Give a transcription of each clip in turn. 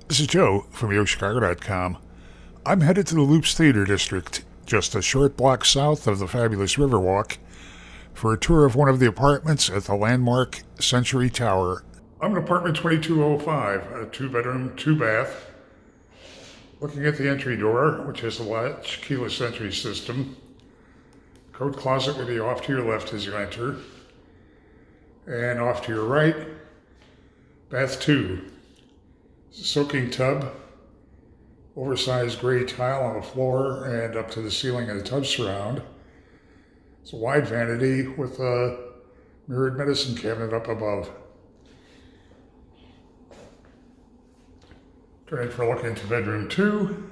This is Joe from YoChicago.com. I'm headed to the Loops Theater District, just a short block south of the fabulous Riverwalk, for a tour of one of the apartments at the landmark Century Tower. I'm in apartment 2205, a 2-bedroom, 2-bath. Looking at the entry door, which has a latch keyless entry system. Coat closet will be off to your left as you enter. And off to your right, bath 2. Soaking tub, oversized gray tile on the floor and up to the ceiling of the tub surround. It's a wide vanity with a mirrored medicine cabinet up above. Turning for a look into bedroom 2.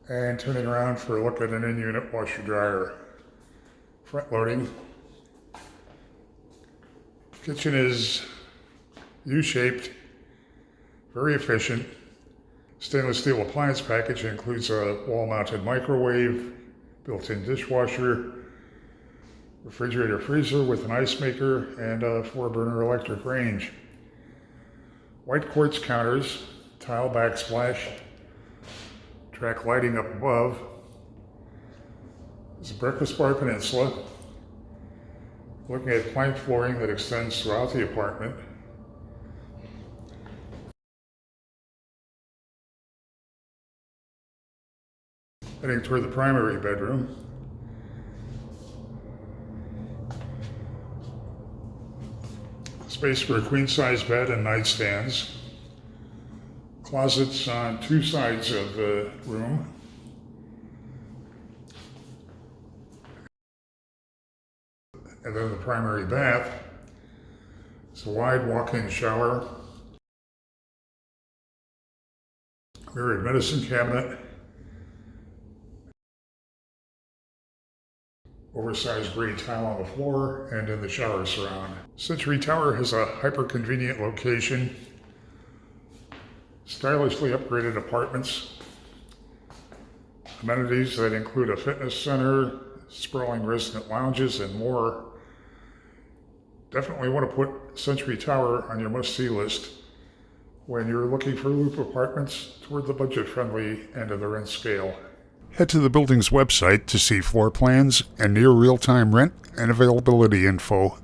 And turning around for a look at an in-unit washer dryer. Front loading. Kitchen is U-shaped, very efficient. Stainless steel appliance package includes a wall-mounted microwave, built-in dishwasher, refrigerator freezer with an ice maker, and a 4-burner electric range. White quartz counters, tile backsplash, track lighting up above. There's a breakfast bar peninsula. Looking at plank flooring that extends throughout the apartment. Heading toward the primary bedroom. Space for a queen-size bed and nightstands. Closets on 2 sides of the room. And then the primary bath. It's a wide walk-in shower. Mirrored medicine cabinet. Oversized gray tile on the floor and in the shower surround. Century Tower has a hyper-convenient location. Stylishly upgraded apartments. Amenities that include a fitness center, sprawling resident lounges, and more. Definitely want to put Century Tower on your must-see list when you're looking for loop apartments toward the budget-friendly end of the rent scale. Head to the building's website to see floor plans and near real-time rent and availability info.